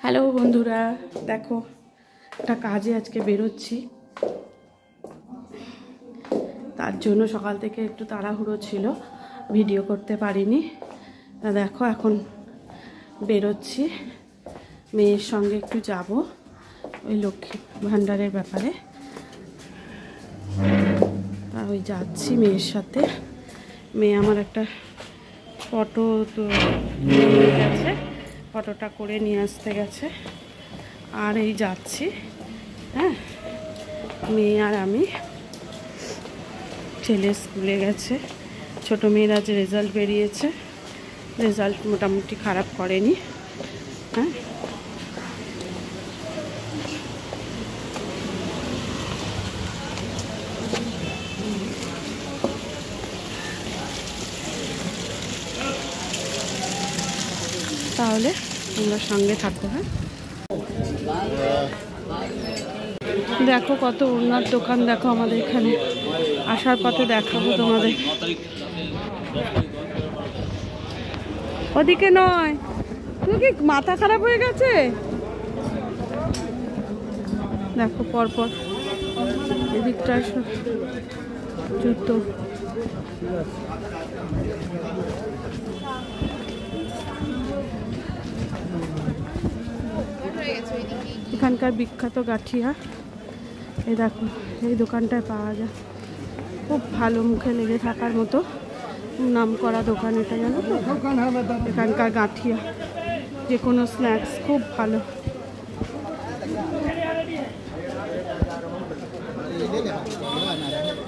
Hello বন্ধুরা, দেখো একটা কাজে আজকে বেরোচ্ছি। তার জন্য সকাল থেকে একটু তাড়াহুড়ো ছিল, ভিডিও করতে পারিনি। দেখো এখন বেরোচ্ছি, মেয়ের সঙ্গে একটু যাব ওই লক্ষ্মী ভাণ্ডারের ব্যাপারে। ওই যাচ্ছি মেয়ের সাথে। মেয়ে আমার একটা ফটো তো নিয়ে গেছে, ফটোটা করে নিয়ে আসতে গেছে। আর এই যাচ্ছি, হ্যাঁ, মেয়ে আর আমি। ছেলে স্কুলে গেছে, ছোটো মেয়ের আজ রেজাল্ট বেরিয়েছে, রেজাল্ট মোটামুটি খারাপ করেনি। হ্যাঁ, তাহলে তোমরা সঙ্গে থাকো। হ্যাঁ, দেখো কত ওড়নার দোকান, দেখো আমাদের এখানে আসার পথে দেখাবো তোমাদের। ওদিকে নয়, তুই কি মাথা খারাপ হয়ে গেছে? দেখো পরপর এদিকটায় সব জুতো। এখানকার বিখ্যাত গাঠিয়া, এই দেখো এই দোকানটায় পাওয়া যায়, খুব ভালো, মুখে লেগে থাকার মতো নাম করা দোকান এটা, জানো তো? এখানকার গাঠিয়া যে কোনো স্ন্যাক্স খুব ভালো।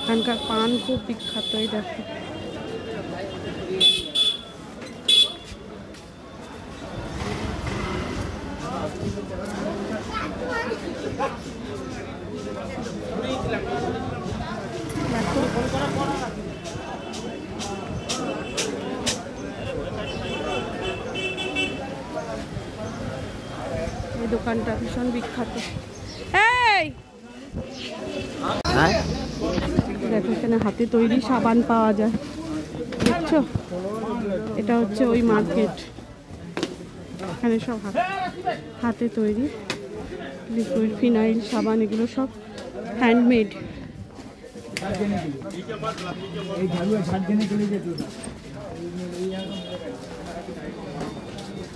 এখানকার পান খুব বিখ্যাত, এই দেখো। এই দোকানটা ভীষণ বিখ্যাত। এই দেখো এখানে হাতে তৈরি সাবান পাওয়া যায়, দেখছো? এটা হচ্ছে ওই মার্কেট, এখানে সব হাতে তৈরি লিকুইড, ফিনাইল, সাবান, এগুলো সব হ্যান্ডমেড।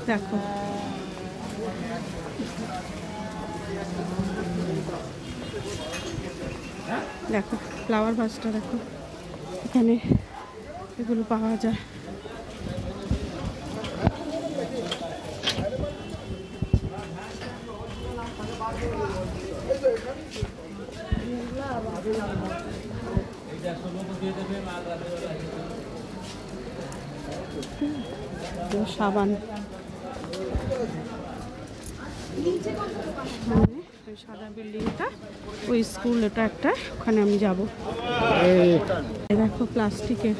দেখো দেখো ফ্লাওয়ার ভাসটা দেখো, এখানে এগুলো পাওয়া যায়। সাবান, ওই সাদা বিল্ডিংটা ওই স্কুল, এটা একটা, ওখানে আমি যাব। দেখো প্লাস্টিকের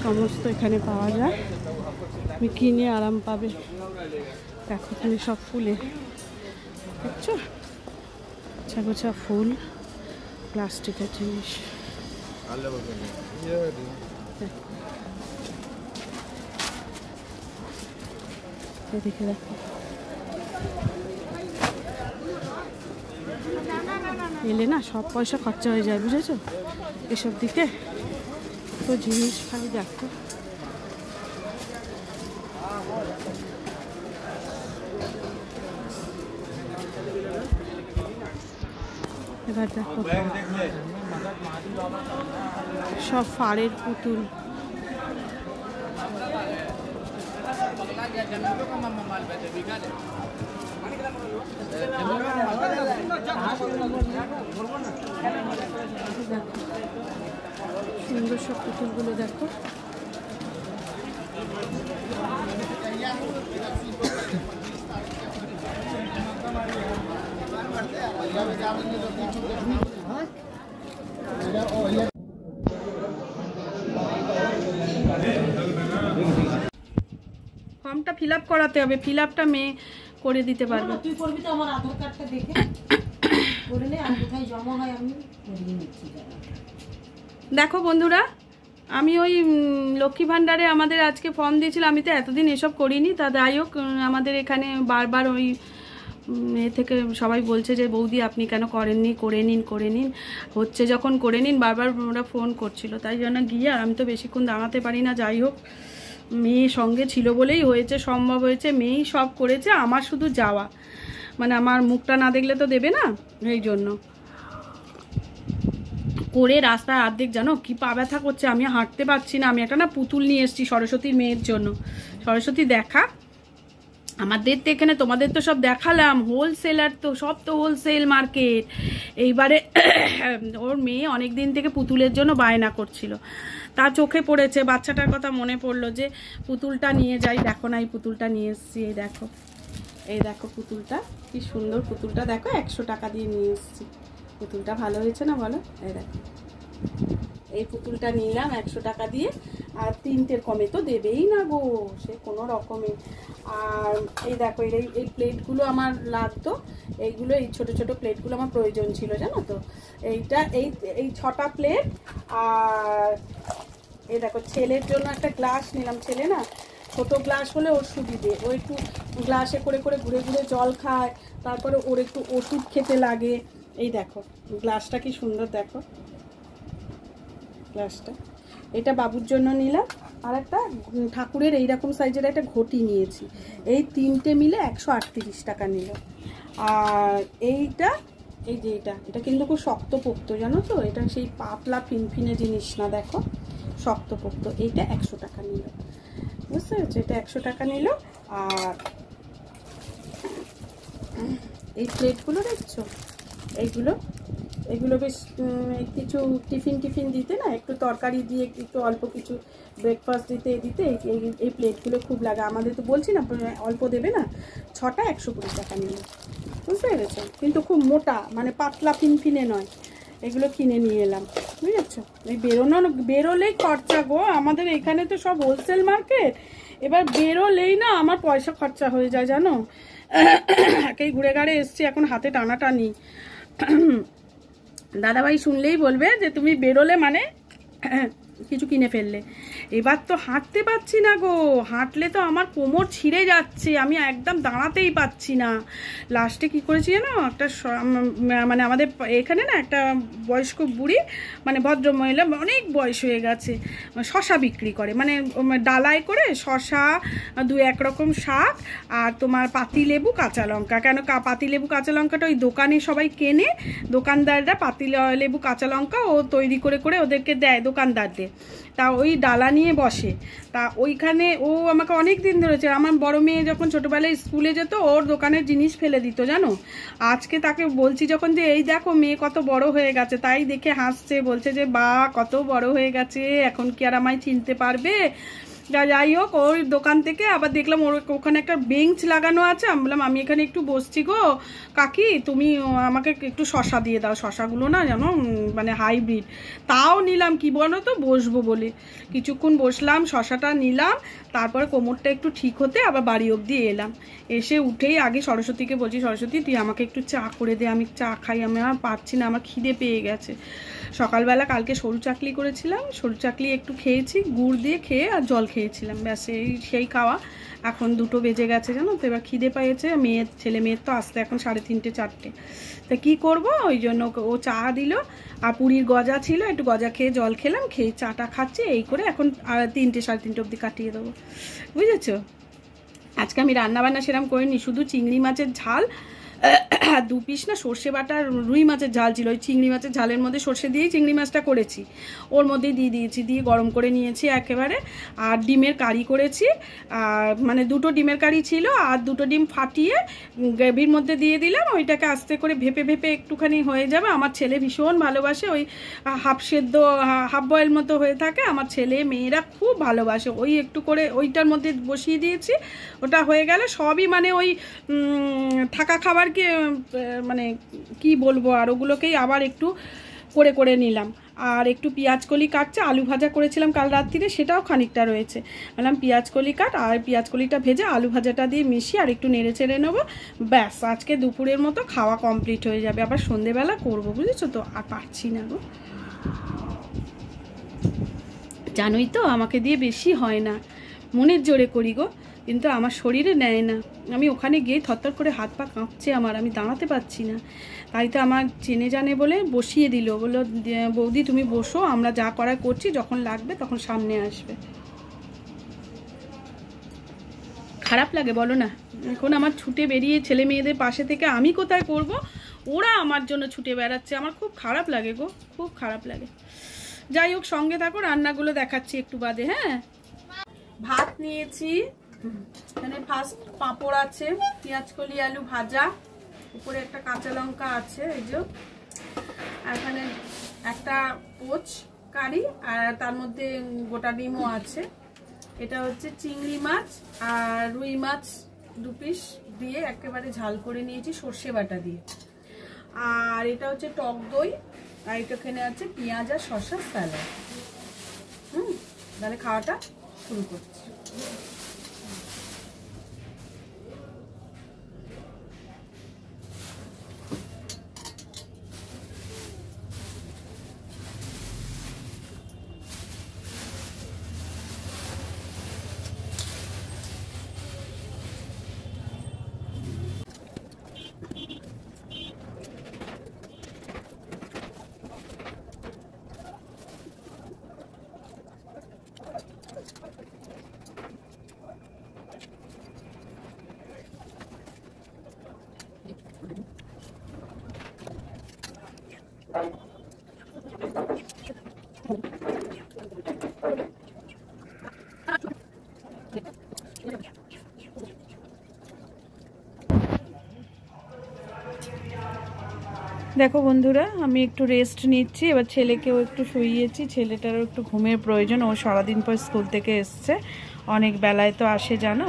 সমস্ত এখানে পাওয়া যায়, তুমি কিনে আরাম পাবে। দেখো এখানে সব ফুলে, দেখছো? গোছা গোছা ফুল, প্লাস্টিকের জিনিস। এদিকে দেখো, এলে না সব পয়সা খরচা হয়ে যায়, বুঝেছো? এসব দিকে তো জিনিস খালি দেখো। এবার দেখো সব ফাড়ের পুতুল। সুন্দর সব পুতুলগুলো দেখো। ফর্মটা ফিল আপ করাতে হবে, ফিল আপটা মেয়ে করে দিতে পারবে। তুই করবি তো? আমার আধার কার্ডটা দেখে করলে আর কোথায় জমা হয় আমি করিয়ে নিচ্ছি। দেখো বন্ধুরা, আমি ওই লক্ষ্মী ভাণ্ডারে আমাদের আজকে ফর্ম দিয়েছিল, আমি তো এতদিন এসব করিনি, তা যাই হোক আমাদের এখানে বারবার ওই এ থেকে সবাই বলছে যে বৌদি আপনি কেন করেননি, করে নিন হচ্ছে যখন করে নিন, বারবার ওরা ফোন করছিল, তাই জন্য গিয়ে আমি তো বেশিক্ষণ দাঁড়াতে পারি না। যাই হোক মেয়ে সঙ্গে ছিল বলেই হয়েছে, সম্ভব হয়েছে, মেয়েই সব করেছে, আমার শুধু যাওয়া, মানে আমার মুখটা না দেখলে তো দেবে না, এই জন্য করে রাস্তায় অর্ধেক জানো কি পা ব্যথা করছে, আমি হাঁটতে পারছি না। আমি একটা না পুতুল নিয়ে এসেছি সরস্বতীর মেয়ের জন্য। সরস্বতী দেখা আমাদের তো এখানে, তোমাদের তো সব দেখালাম, হোলসেলার তো সব তো হোলসেল মার্কেট। এইবারে ওর মেয়ে অনেক দিন থেকে পুতুলের জন্য বায়না করছিল, তা চোখে পড়েছে, বাচ্চাটার কথা মনে পড়লো যে পুতুলটা নিয়ে যাই। দেখো না এই পুতুলটা নিয়ে এসেছি, এই দেখো পুতুলটা কি সুন্দর, পুতুলটা দেখো 100 টাকা দিয়ে নিয়ে এসেছি। পুতুলটা ভালো হয়েছে না বলো? এই দেখো এই পুতুলটা নিলাম 100 টাকা দিয়ে, আর 3টের কমে তো দেবেই না গো সে কোনো রকমে। আর এই দেখো এই প্লেটগুলো আমার লাগতো, এইগুলো এই ছোট ছোট প্লেটগুলো আমার প্রয়োজন ছিল জানো তো। এইটা এই 6টা প্লেট। আর এই দেখো ছেলের জন্য একটা গ্লাস নিলাম, ছেলে না ছোট গ্লাস হলে ওর সুবিধে, ও একটু গ্লাসে করে করে ঘুরে ঘুরে জল খায়, তারপরে ওর একটু ওষুধ খেতে লাগে। এই দেখো গ্লাসটা কি সুন্দর, দেখো গ্লাসটা, এটা বাবুর জন্য নিলাম। আর একটা ঠাকুরের এইরকম সাইজের একটা ঘটি নিয়েছি, এই 3টে মিলে 138 টাকা নিল। আর এইটা এই যে এটা কিন্তু খুব শক্তপোক্ত জানো তো, এটা সেই পাতলা ফিনফিনে জিনিস না, দেখো শক্তপোক্ত। এইটা 100 টাকা নিল, বুঝতে পেরেছো, এটা 100 টাকা নিল। আর এই প্লেটগুলো দেখছো, এগুলো বেশ কিছু টিফিন দিতে না, একটু তরকারি দিয়ে একটু অল্প কিছু ব্রেকফাস্ট দিতে এই প্লেটগুলো খুব লাগে আমাদের। তো বলছি না অল্প দেবে না, 6টা 120 টাকা নিল, বুঝতে পেরেছো, কিন্তু খুব মোটা, মানে পাতলা ফিনফিনে নয়। এগুলো কিনে নিয়ে এলাম, বুঝেছো। এই বেরোলেই খরচা গো, আমাদের এখানে তো সব হোলসেল মার্কেট, এবার বেরোলেই না আমার পয়সা খরচা হয়ে যায় জানো। একেই ঘুরে ঘাড়ে এসছি, এখন হাতে টানাটানি। দাদাভাই শুনলেই বলবে যে তুমি বেরোলে মানে কিছু কিনে ফেললে। এবার তো হাঁটতে পারছি না গো, হাঁটলে তো আমার কোমর ছিঁড়ে যাচ্ছে, আমি একদম দাঁড়াতেই পাচ্ছি না। লাস্টে কি করেছি জানো, একটা মানে আমাদের এখানে না একটা বয়স্ক বুড়ি, মানে ভদ্র মহিলা, অনেক বয়স হয়ে গেছে, শশা বিক্রি করে, মানে ডালায় করে শশা, 2-1 রকম শাক, আর তোমার পাতিলেবু কাঁচা লঙ্কা। কেন পাতিলেবু কাঁচা লঙ্কাটা ওই দোকানে সবাই কেনে, দোকানদাররা পাতিলেবু কাঁচা লঙ্কা ও তৈরি করে করে ওদেরকে দেয় দোকানদারদের, তা ওই ডালা নিয়ে বসে। তা ওইখানে ও আমাকে অনেক দিন ধরেছে, আমার বড় মেয়ে যখন ছোটোবেলায় স্কুলে যেত ওর দোকানের জিনিস ফেলে দিত জানো। আজকে তাকে বলছি যখন যে এই দেখো মেয়ে কত বড় হয়ে গেছে, তাই দেখে হাসছে, বলছে যে বা কত বড় হয়ে গেছে, এখন কি আর আমায় চিনতে পারবে। যাই হোক ওর দোকান থেকে আবার দেখলাম ওর ওখানে একটা বেঞ্চ লাগানো আছে, আমি বললাম আমি এখানে একটু বসছি গো কাকি, তুমি আমাকে একটু শশা দিয়ে দাও। শশাগুলো না জানো মানে হাইব্রিড, তাও নিলাম কি বলো তো বসবো বলে, কিছুক্ষণ বসলাম, শশাটা নিলাম, তারপরে কোমরটা একটু ঠিক হতে আবার বাড়ি অবধি এলাম। এসে উঠেই আগে সরস্বতীকে বলছি, সরস্বতী তুই আমাকে একটু চা করে দে, আমি চা খাই, আমি আর পারছি না, আমার খিদে পেয়ে গেছে। সকালবেলা কালকে সরু চাকলি করেছিলাম, সরু চাকলি একটু খেয়েছি, গুড় দিয়ে খেয়ে আর জল খেয়েছিলাম, ব্যাস সেই খাওয়া। এখন 2টো বেজে গেছে জানো তো, এবার খিদে পেয়েছে, ছেলে মেয়ের তো আসতে এখন 3:30 4টে, তা কী করবো, ওই জন্য ও চা দিল, আর পুরীর গজা ছিল, একটু গজা খেয়ে জল খেলাম, খেয়ে চাটা খাচ্ছি, এই করে এখন 3টে 3:30 অবধি কাটিয়ে দেবো, বুঝেছো। আজকে আমি রান্নাবান্না সেরকম করিনি, শুধু চিংড়ি মাছের ঝাল, 2 পিস না সর্ষে বাটা রুই মাছের ঝাল ছিল, ওই চিংড়ি মাছের ঝালের মধ্যে সর্ষে দিয়েই চিংড়ি মাছটা করেছি, ওর মধ্যেই দিয়েছি, দিয়ে গরম করে নিয়েছি একেবারে। আর ডিমের কারি করেছি, আর মানে 2টো ডিমের কারি ছিল, আর 2টো ডিম ফাটিয়ে গ্রেভির মধ্যে দিয়ে দিলাম, ওইটাকে আস্তে করে ভেপে একটুখানি হয়ে যাবে। আমার ছেলে ভীষণ ভালোবাসে, ওই হাফ সেদ্ধ হাফ বয়েল মতো হয়ে থাকে, আমার ছেলে মেয়েরা খুব ভালোবাসে, ওই একটু করে ওইটার মধ্যে বসিয়ে দিয়েছি, ওটা হয়ে গেলে সবই মানে ওই থাকা খাবার মানে কি বলবো, আর ওগুলোকেই আবার একটু করে করে নিলাম। আর একটু পেঁয়াজকলি কাটছে, আলু ভাজা করেছিলাম কাল রাত্রিরে, সেটাও খানিকটা রয়েছে, বললাম পেঁয়াজকলি কাট, আর পেঁয়াজকলিটা ভেজে আলু ভাজাটা দিয়ে মিশিয়ে আর একটু নেড়ে চেড়ে নেবো, ব্যাস আজকে দুপুরের মতো খাওয়া কমপ্লিট হয়ে যাবে। আবার সন্ধেবেলা করবো, বুঝেছো তো, আর পারছি না গো। জানোই তো আমাকে দিয়ে বেশি হয় না, মনের জোরে করি গো, কিন্তু আমার শরীরে নেয় না। আমি ওখানে গিয়ে থরথর করে হাত পা কাঁপছে আমার, আমি দাঁড়াতে পারছি না। তাই তো আমার চেনে জানে বলে বসিয়ে দিল, বললো বৌদি তুমি বসো, আমরা যা করা করছি, যখন লাগবে তখন সামনে আসবে। খারাপ লাগে বলো না? এখন আমার ছুটে বেরিয়ে ছেলে মেয়েদের পাশে থেকে আমি কোথায় করব, ওরা আমার জন্য ছুটে বেড়াচ্ছে। আমার খুব খারাপ লাগে গো, খুব খারাপ লাগে। যাই হোক, সঙ্গে থাকো, রান্নাগুলো দেখাচ্ছি একটু বাদে। হ্যাঁ, ভাত নিয়েছি, এখানে ফার্স্ট পাঁপড় আছে, পেঁয়াজ কলি আলু ভাজা, উপরে একটা কাঁচা লঙ্কা আছে, এই যে, আর এখানে একটা পোচ কারি, আর তার মধ্যে গোটা ডিমও আছে। এটা হচ্ছে চিংড়ি মাছ আর রুই মাছ 2 পিস দিয়ে একেবারে ঝাল করে নিয়েছি সর্ষে বাটা দিয়ে। আর এটা হচ্ছে টক দই, আর এখানে আছে পেঁয়াজ আর শসা স্যালাড। তাহলে খাওয়াটা শুরু করছি। দেখো বন্ধুরা, আমি একটু রেস্ট নিচ্ছি, এবার ছেলেকেও একটু শুইয়েছি, ছেলেটারও একটু ঘুমের প্রয়োজন, ও সারাদিন পর স্কুল থেকে এসছে, অনেক বেলায় তো আসে জানো,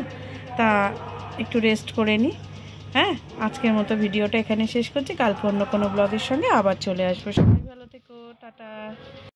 তা একটু রেস্ট করে নিই। হ্যাঁ, আজকের মতো ভিডিওটা এখানে শেষ করছি, কালকে অন্য কোনো ব্লগের সঙ্গে আবার চলে আসবো। সবাই ভালো থেকো, টাটা।